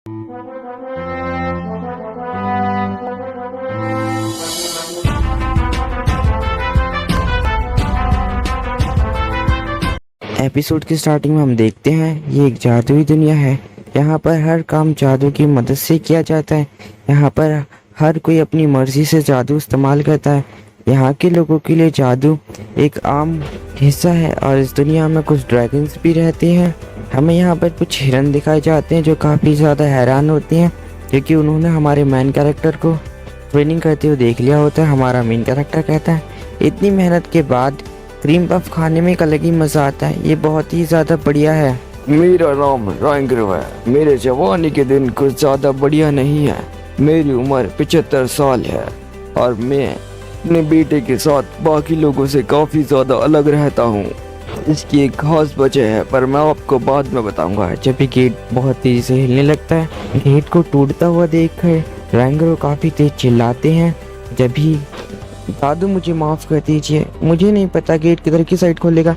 Episode की starting में हम देखते हैं ये एक जादुई दुनिया है। यहाँ पर हर काम जादू की मदद से किया जाता है। यहाँ पर हर कोई अपनी मर्जी से जादू इस्तेमाल करता है। यहाँ के लोगों के लिए जादू एक आम हिस्सा है और इस दुनिया में कुछ ड्रैगन्स भी रहते हैं। हमें यहाँ पर कुछ हिरन दिखाए जाते हैं जो काफ़ी ज़्यादा हैरान होते हैं क्योंकि उन्होंने हमारे मेन कैरेक्टर को ट्रेनिंग करते हुए देख लिया होता है। हमारा मेन कैरेक्टर कहता है इतनी मेहनत के बाद क्रीम पफ खाने में एक अलग ही मज़ा आता है, ये बहुत ही ज़्यादा बढ़िया है। मेरा नाम रैंग्रो है। मेरे जवानी के दिन कुछ ज़्यादा बढ़िया नहीं है। मेरी उम्र 75 साल है और मैं अपने बेटे के साथ बाकी लोगों से काफ़ी ज़्यादा अलग रहता हूँ। इसकी एक खास वजह है पर मैं आपको बाद में बताऊंगा। जब भी गेट बहुत तेज़ी से हिलने लगता है, गेट को टूटता हुआ देखकर रैंग्रो काफ़ी तेज चिल्लाते हैं। जब भी दादू मुझे माफ़ कर दीजिए, मुझे नहीं पता गेट किधर की साइड खोलेगा।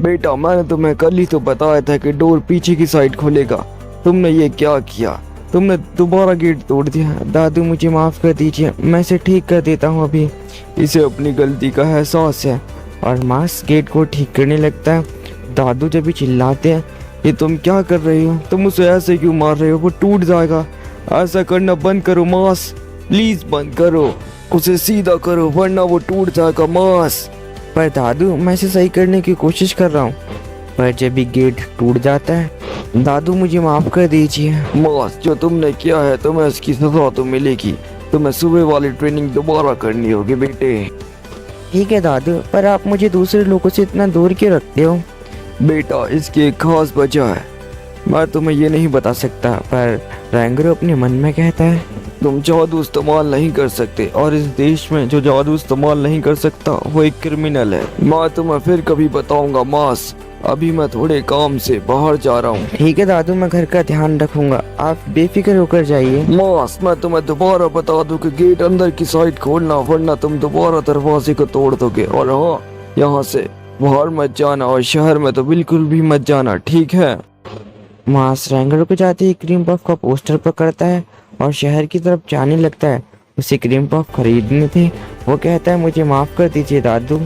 बेटा मैंने तुम्हें कल ही तो बताया था कि डोर पीछे की साइड खोलेगा। तुमने ये क्या किया? तुमने दोबारा गेट तोड़ दिया। दादू मुझे माफ़ कर दीजिए, मैं इसे ठीक कर देता हूँ अभी। इसे अपनी गलती का एहसास है। और मास गेट को ठीक करने लगता है। दादू जब भी चिल्लाते हैं ये तुम क्या कर रही हो? तुम उसे ऐसे क्यों मार रहे हो? वो टूट जाएगा। ऐसा करना बंद करो मास, प्लीज बंद करो। उसे सीधा करो वरना वो टूट जाएगा मास। पर दादू मैं इसे सही करने की कोशिश कर रहा हूँ। पर जब भी गेट टूट जाता है, दादू मुझे माफ़ कर दीजिए। मास जो तुमने किया है तुम्हें इसकी सजा तो मिलेगी। तुम्हें सुबह वाली ट्रेनिंग दोबारा करनी होगी बेटे। ठीक है दादू, पर आप मुझे दूसरे लोगों से इतना दूर क्यों रखते हो? बेटा इसकी एक खास वजह है, मैं तुम्हें ये नहीं बता सकता। पर रैंग्रो अपने मन में कहता है तुम जादू इस्तेमाल नहीं कर सकते और इस देश में जो जादू इस्तेमाल नहीं कर सकता वो एक क्रिमिनल है। मैं तुम्हें फिर कभी बताऊंगा मास, अभी मैं थोड़े काम से बाहर जा रहा हूँ। ठीक है दादू, मैं घर का ध्यान रखूंगा, आप बेफिक्र होकर जाइए। मास मैं तुम्हें दोबारा बता दूं कि गेट अंदर की साइड खोलना वरना तुम दोबारा दरवाजे को तोड़ दोगे। और हाँ, यहाँ से बाहर मत जाना और शहर में तो बिल्कुल भी मत जाना, ठीक है? मास रैंग्रो को जाते ही क्रीम पफ का पोस्टर पकड़ता है और शहर की तरफ जाने लगता है। उसे क्रीम पफ खरीदने थे। वो कहता है मुझे माफ़ कर दीजिए दादू।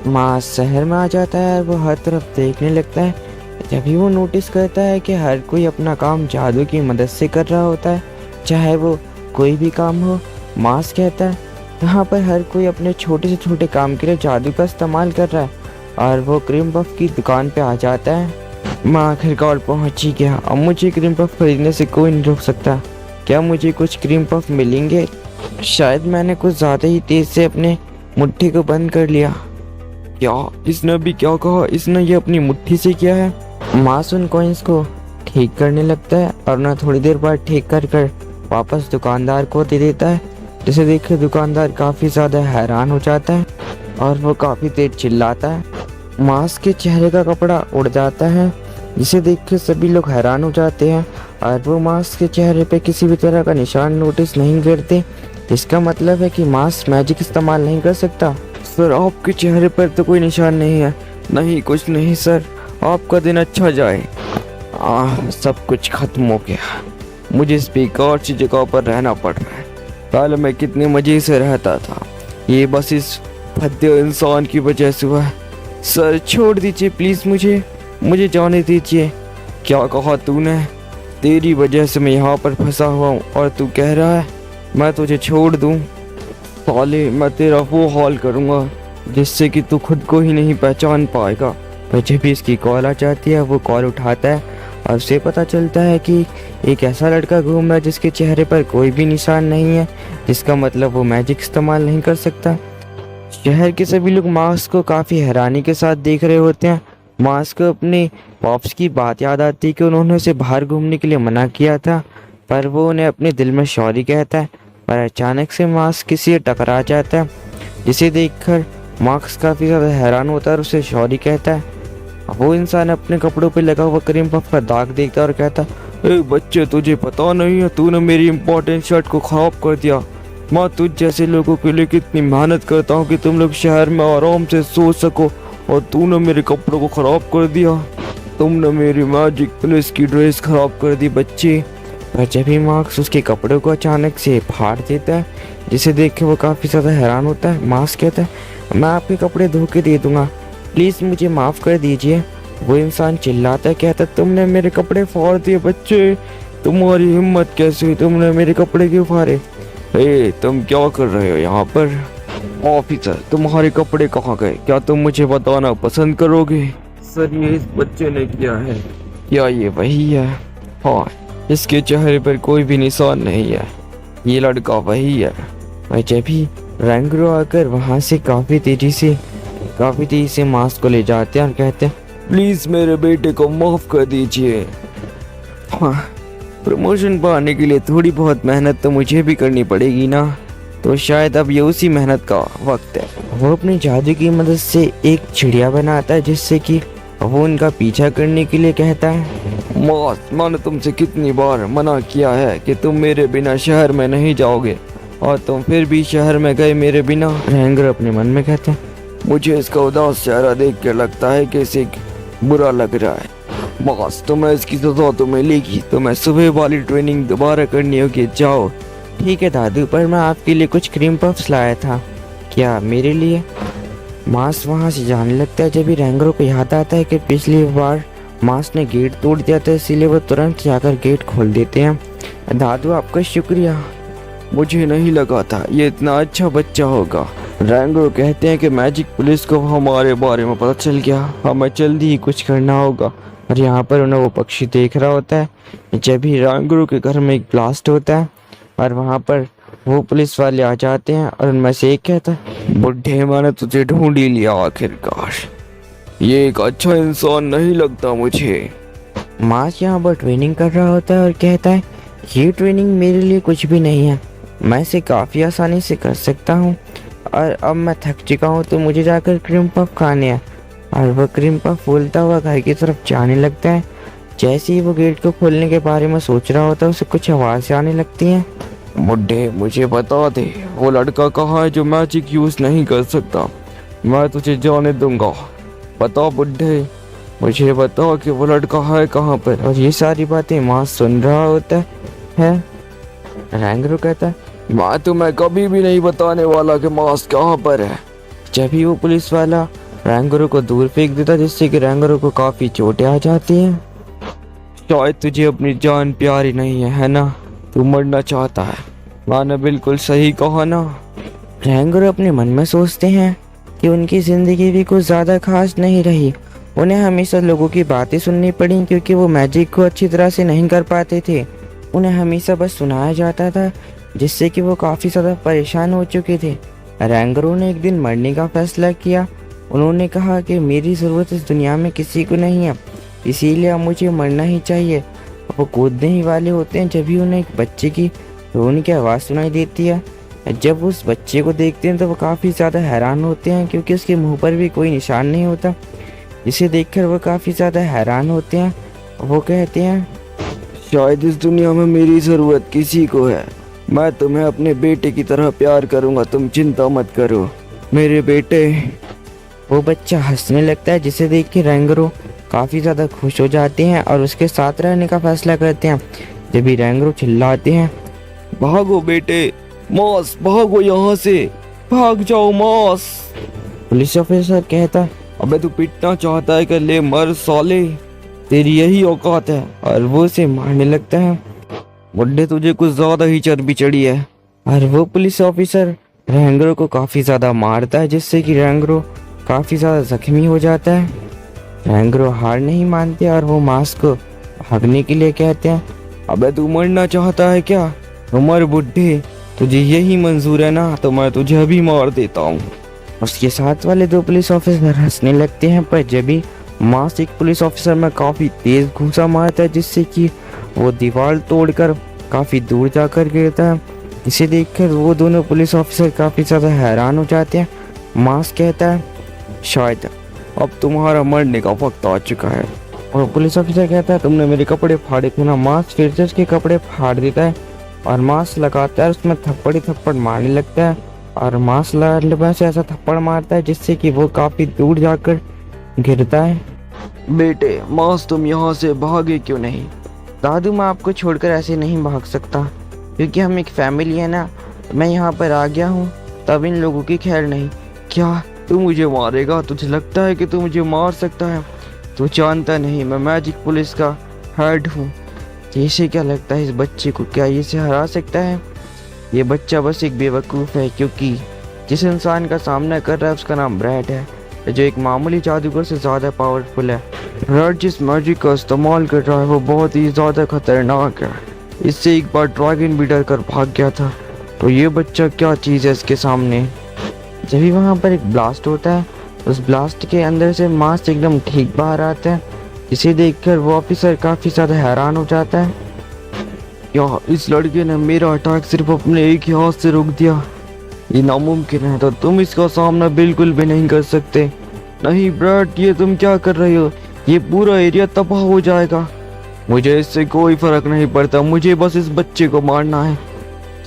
मास शहर में आ जाता है और वो हर तरफ देखने लगता है। तभी वो नोटिस करता है कि हर कोई अपना काम जादू की मदद से कर रहा होता है, चाहे वो कोई भी काम हो। मास कहता है यहाँ पर हर कोई अपने छोटे से छोटे काम के लिए जादू का इस्तेमाल कर रहा है। और वो क्रीम पफ की दुकान पे आ जाता है। मैं आखिरकार पहुँच ही गया, अब मुझे क्रीम पफ खरीदने से कोई नहीं रोक सकता। क्या मुझे कुछ क्रीम पफ मिलेंगे? शायद मैंने कुछ ज़्यादा ही तेज़ से अपने मुट्ठी को बंद कर लिया। क्या इसने अभी क्या कहा? इसने ये अपनी मुट्ठी से किया है? मास उन कॉइन्स को ठीक करने लगता है और ना थोड़ी देर बाद ठीक कर वापस दुकानदार को दे देता है। जिसे देखकर दुकानदार काफ़ी ज़्यादा हैरान हो जाता है और वो काफ़ी तेज चिल्लाता है। मास के चेहरे का कपड़ा उड़ जाता है जिसे देखकर सभी लोग हैरान हो जाते हैं और वो मास के चेहरे पे किसी भी तरह का निशान नोटिस नहीं करते। इसका मतलब है कि मास मैजिक इस्तेमाल नहीं कर सकता। सर आपके चेहरे पर तो कोई निशान नहीं है। नहीं कुछ नहीं सर, आपका दिन अच्छा जाए। सब कुछ खत्म हो गया। मुझे इस बेकार सी जगह पर रहना पड़ रहा है। पहले मैं कितने मज़े से रहता था, ये बस इस भद्दे इंसान की वजह से हुआ है। सर छोड़ दीजिए प्लीज़, मुझे जाने दीजिए। क्या कहा तूने? तेरी वजह से मैं यहाँ पर फंसा हुआ हूँ और तू कह रहा है मैं तुझे छोड़ दूँ? साले मैं तेरा वो हाल करूँगा जिससे कि तू खुद को ही नहीं पहचान पाएगा। पर जब भी इसकी कॉल आ जाती है वो कॉल उठाता है और उसे पता चलता है कि एक ऐसा लड़का घूम रहा है जिसके चेहरे पर कोई भी निशान नहीं है, जिसका मतलब वो मैजिक इस्तेमाल नहीं कर सकता। शहर के सभी लोग मास को काफ़ी हैरानी के साथ देख रहे होते हैं। मास को अपने पॉप्स की बात याद आती है कि उन्होंने उसे बाहर घूमने के लिए मना किया था, पर वो उन्हें अपने दिल में सॉरी कहता है। पर अचानक से मास किसी से टकरा जाता है जिसे देखकर मार्क्स काफ़ी ज़्यादा हैरान होता है और उसे सॉरी कहता है। वो इंसान अपने कपड़ों पे लगा हुआ क्रीम पफ का दाग देखता है और कहता है ए बच्चे तुझे पता नहीं है, तूने मेरी इम्पोर्टेंट शर्ट को ख़राब कर दिया। मैं तुझ जैसे लोगों के लिए कितनी मेहनत करता हूँ कि तुम लोग शहर में आराम से सो सको और तूने मेरे कपड़ों को ख़राब कर दिया। तुमने मेरी मैजिक पुलिस की ड्रेस ख़राब कर दी बच्चे। पर जब ही मार्क्स उसके कपड़ों को अचानक से फाड़ देता है, जिसे देख के वो काफ़ी ज़्यादा हैरान होता है। मार्क्स कहता है मैं आपके कपड़े धो के दे दूंगा, प्लीज़ मुझे माफ़ कर दीजिए। वो इंसान चिल्लाता है, कहता है तुमने मेरे कपड़े फाड़ दिए बच्चे, तुम्हारी हिम्मत कैसे हुई, तुमने मेरे कपड़े क्यों फाड़े? ए तुम क्या कर रहे हो यहाँ पर? ऑफिसर तुम्हारे कपड़े कहाँ गए, क्या तुम मुझे बताना पसंद करोगे? सर ये इस बच्चे ने किया है। क्या ये वही है? हाँ, इसके चेहरे पर कोई भी निशान नहीं है, ये लड़का वही है। और जब भी रैंगरो आकर वहाँ से काफ़ी तेज़ी से मास्क को ले जाते हैं और कहते हैं प्लीज मेरे बेटे को माफ कर दीजिए। हाँ, प्रमोशन पाने के लिए थोड़ी बहुत मेहनत तो मुझे भी करनी पड़ेगी ना, तो शायद अब ये उसी मेहनत का वक्त है। वो अपनी जादू की मदद से एक चिड़िया बनाता है, जिससे कि वो उनका पीछा करने के लिए कहता है मॉस, मैंने तुमसे कितनी बार मना किया है कि तुम मेरे बिना शहर में नहीं जाओगे, और तुम फिर भी शहर में गए मेरे बिना। रैंगर अपने मन में कहते हैं मुझे इसका उदास चेहरा देख कर लगता है कि इसे बुरा लग रहा है। बॉस तुम्हें इसकी सजा तो मिलेगी, तुम्हें सुबह वाली ट्रेनिंग दोबारा करनी होगी, जाओ। ठीक है दादू, पर मैं आपके लिए कुछ क्रीम पफ्स लाया था। क्या मेरे लिए? मास वहाँ से जाने लगता है, जब भी रैंगरों को याद आता है कि पिछली बार मास ने गेट तोड़ दिया था, इसीलिए वो तुरंत जाकर गेट खोल देते हैं। दादू आपका शुक्रिया, मुझे नहीं लगा था ये इतना अच्छा बच्चा होगा। रैंगरो कहते हैं कि मैजिक पुलिस को हमारे बारे में पता चल गया, हमें जल्दी ही कुछ करना होगा। और यहाँ पर उन्हें वो पक्षी देख रहा होता है, जब भी रैंगरो के घर में एक ब्लास्ट होता है और वहाँ पर वो पुलिस वाले आ जाते हैं और उनमें से एक कहता है बुढ़े मैंने तुझे ढूंढ ही लिया आखिरकार, ये एक अच्छा इंसान नहीं लगता मुझे। मास यहाँ पर ट्रेनिंग कर रहा होता है और कहता है ये ट्रेनिंग मेरे लिए कुछ भी नहीं है, मैं इसे काफ़ी आसानी से कर सकता हूँ, और अब मैं थक चुका हूँ तो मुझे जाकर क्रीम पफ खाने हैं। और वह क्रीम पफ फूलता हुआ घर की तरफ जाने लगता है। जैसे ही वो गेट को खोलने के बारे में सोच रहा होता है, उसे कुछ आवाज़ें आने लगती हैं। बुढ़े मुझे बता दे वो लड़का कहाँ है जो मैजिक यूज नहीं कर सकता, मैं तुझे जाने दूंगा। बता बुढ़े, मुझे बता कि वो लड़का है कहाँ पर। और ये सारी बातें मास सुन रहा होता है। रैंगरो कहता है मैं तुम्हें कभी भी नहीं बताने वाला कि मास कहाँ पर है। जब भी वो पुलिस वाला रैंगरो को दूर फेंक देता, जिससे कि रैंगरो को काफ़ी चोटें आ जाती हैं। शायद तुझे अपनी जान प्यारी नहीं है ना, तू मरना चाहता है, मैंने बिल्कुल सही कहा ना। रैंगरो अपने मन में सोचते हैं कि उनकी ज़िंदगी भी कुछ ज़्यादा खास नहीं रही। उन्हें हमेशा लोगों की बातें सुननी पड़ी, क्योंकि वो मैजिक को अच्छी तरह से नहीं कर पाते थे। उन्हें हमेशा बस सुनाया जाता था, जिससे कि वो काफ़ी ज़्यादा परेशान हो चुके थे। रैंगरो ने एक दिन मरने का फैसला किया। उन्होंने कहा कि मेरी ज़रूरत इस दुनिया में किसी को नहीं है, इसीलिए अब मुझे मरना ही चाहिए। वो कूदने ही वाले होते हैं, जब भी उन्हें एक बच्चे की रोने की आवाज़ सुनाई देती है। जब उस बच्चे को देखते हैं तो वो काफ़ी ज़्यादा हैरान होते हैं, क्योंकि उसके मुंह पर भी कोई निशान नहीं होता, जिसे देखकर वो काफ़ी ज़्यादा हैरान होते हैं। वो कहते हैं शायद इस दुनिया में मेरी ज़रूरत किसी को है, मैं तुम्हें अपने बेटे की तरह प्यार करूंगा, तुम चिंता मत करो मेरे बेटे। वो बच्चा हंसने लगता है, जिसे देख के रैंगरो काफ़ी ज़्यादा खुश हो जाते हैं और उसके साथ रहने का फैसला करते हैं। जब भी रैंगरो चिल्लाते हैं भागो बेटे, मॉस भागो यहाँ से, भाग जाओ मॉस। पुलिस ऑफिसर कहता है अबे तू पिटना चाहता है कि ले मर साले, तेरी यही औकात है। और वो उसे मारने लगता है। बुड्ढे तुझे कुछ ज्यादा ही चर्बी चढ़ी है। और वो पुलिस ऑफिसर रैंगरो को काफ़ी ज़्यादा मारता है, जिससे कि रैंगरो काफ़ी ज़्यादा जख्मी हो जाता है। रैंगरो हार नहीं मानते और वो मास को भागने के लिए कहते हैं अबे तू मरना चाहता है क्या? उमर बुड्ढे, तुझे यही मंजूर है ना, तो मैं तुझे अभी मार देता हूँ। उसके साथ वाले दो पुलिस ऑफिसर हंसने लगते हैं, पर जब भी मास एक पुलिस ऑफिसर में काफ़ी तेज़ घूंसा मारता है, जिससे कि वो दीवार तोड़कर काफ़ी दूर जाकर गिरता है। इसे देखकर वो दोनों पुलिस ऑफिसर काफ़ी ज़्यादा हैरान हो जाते हैं। मास कहता है शायद अब तुम्हारा मरने का वक्त आ चुका है। और पुलिस ऑफिसर कहता है तुमने मेरे कपड़े फाड़े थे ना। मास फिर से उसके कपड़े फाड़ देता है और मास लगातार उसमें थप्पड़ ही थप्पड़ मारने लगता है। और मास लगातार से ऐसा थप्पड़ मारता है जिससे कि वो काफ़ी दूर जाकर गिरता है। बेटे मास, तुम यहाँ से भागे क्यों नहीं? दादू मैं आपको छोड़कर ऐसे नहीं भाग सकता, क्योंकि हम एक फैमिली है ना। मैं यहाँ पर आ गया हूँ तब इन लोगों की खैर नहीं। क्या तू मुझे मारेगा? तुझे लगता है कि तू मुझे मार सकता है? तू जानता नहीं मैं मैजिक पुलिस का हेड हूँ। इसे क्या लगता है इस बच्चे को, क्या ये इसे हरा सकता है? ये बच्चा बस एक बेवकूफ़ है, क्योंकि जिस इंसान का सामना कर रहा है उसका नाम ब्रैड है, जो एक मामूली जादूगर से ज़्यादा पावरफुल है। ब्रैड जिस मैजिक का इस्तेमाल कर रहा है वो बहुत ही ज़्यादा खतरनाक है। इससे एक बार ड्रैगन भी डर कर भाग गया था, तो ये बच्चा क्या चीज़ है इसके सामने। जब भी वहाँ पर एक ब्लास्ट होता है, उस ब्लास्ट के अंदर से मास्क एकदम ठीक बाहर आता है, जिसे देखकर वो ऑफिसर काफ़ी ज़्यादा हैरान हो जाता है। क्या इस लड़के ने मेरा अटैक सिर्फ अपने एक ही हाथ से रोक दिया? ये नामुमकिन है, तो तुम इसका सामना बिल्कुल भी नहीं कर सकते। नहीं ब्रैड, ये तुम क्या कर रहे हो? ये पूरा एरिया तबाह हो जाएगा। मुझे इससे कोई फर्क नहीं पड़ता, मुझे बस इस बच्चे को मारना है।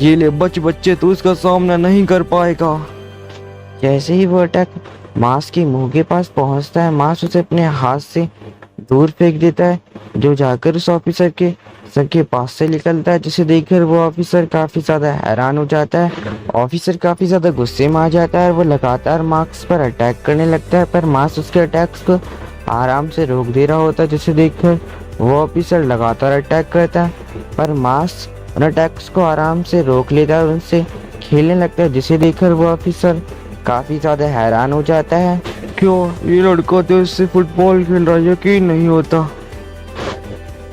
ये ले बच्चे, तू इसका सामना नहीं कर पाएगा। जैसे ही वो अटैक मास्क के मुंह के पास पहुंचता है, मास्क उसे अपने हाथ से दूर फेंक देता है, जो जाकर उस ऑफिसर के सर के पास से निकलता है, जिसे देखकर वो ऑफिसर काफ़ी ज़्यादा हैरान हो जाता है। ऑफिसर काफ़ी ज़्यादा गुस्से में आ जाता है और वो लगातार मास्क पर अटैक करने लगता है, पर मास्क उसके अटैक्स को आराम से रोक दे रहा होता है, जिसे देखकर वो ऑफिसर लगातार अटैक करता है, पर मास्क उन अटैक्स को आराम से रोक लेता है और उनसे खेलने लगता है, जिसे देखकर वो ऑफिसर काफ़ी ज़्यादा हैरान हो जाता है। क्यों ये लड़का तो इससे फुटबॉल खेल रहा है, यकीन नहीं होता।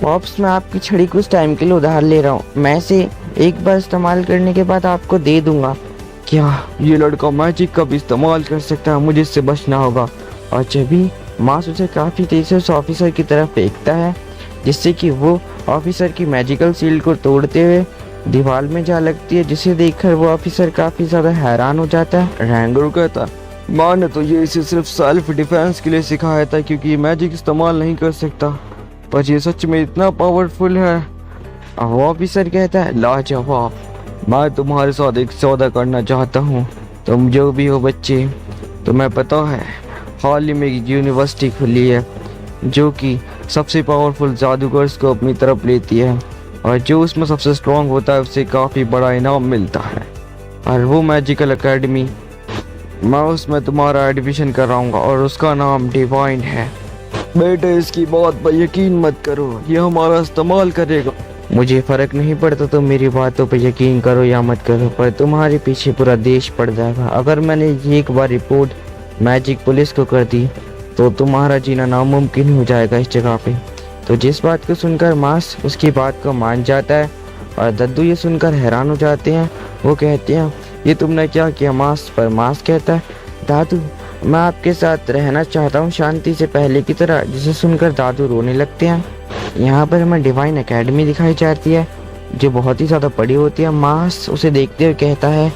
पॉप्स मैं आपकी छड़ी कुछ टाइम के लिए उधार ले रहा हूँ, मैं इसे एक बार इस्तेमाल करने के बाद आपको दे दूंगा। क्या ये लड़का मैजिक का भी इस्तेमाल कर सकता है? मुझे इससे बचना होगा। और जब भी मास उसे काफ़ी तेज से उस ऑफिसर की तरफ फेंकता है, जिससे कि वो ऑफिसर की मैजिकल शील्ड को तोड़ते हुए दीवार में जा लगती है, जिसे देखकर वो ऑफिसर काफ़ी ज़्यादा हैरान हो जाता है। रैंगरो कहता माँ ने तो ये इसे सिर्फ सेल्फ डिफेंस के लिए सिखाया था, क्योंकि ये मैजिक इस्तेमाल नहीं कर सकता, पर ये सच में इतना पावरफुल है। वो ऑफिसर कहता है, लाजवाब, मैं तुम्हारे साथ एक सौदा करना चाहता हूँ। तुम जो भी हो बच्चे, तुम्हें पता है हाल ही में एक यूनिवर्सिटी खुली है जो कि सबसे पावरफुल जादूगर्स को अपनी तरफ लेती है, और जो उसमें सबसे स्ट्रॉन्ग होता है उसे काफ़ी बड़ा इनाम मिलता है। और वो मैजिकल एकेडमी, मैं उसमें तुम्हारा एडमिशन कराऊंगा और उसका नाम डिवाइन है। बेटे इसकी बात पर यकीन मत करो, ये हमारा इस्तेमाल करेगा। मुझे फ़र्क नहीं पड़ता तुम मेरी बातों पर यकीन करो या मत करो, पर तुम्हारे पीछे पूरा देश पड़ जाएगा। अगर मैंने ये एक बार रिपोर्ट मैजिक पुलिस को कर दी तो तुम्हारा जीना नामुमकिन हो जाएगा इस जगह पे। तो जिस बात को सुनकर मास उसकी बात को मान जाता है और दद्दू ये सुनकर हैरान हो जाते हैं। वो कहते हैं, ये तुमने क्या किया मास? पर मास कहता है, दादू मैं आपके साथ रहना चाहता हूँ शांति से पहले की तरह। जिसे सुनकर दादू रोने लगते हैं। यहाँ पर हमें डिवाइन एकेडमी दिखाई जाती है, जो बहुत ही ज़्यादा बड़ी होती है। मास उसे देखते हुए कहता है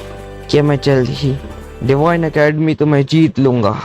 कि मैं जल्द ही डिवाइन एकेडमी तो मैं जीत लूँगा।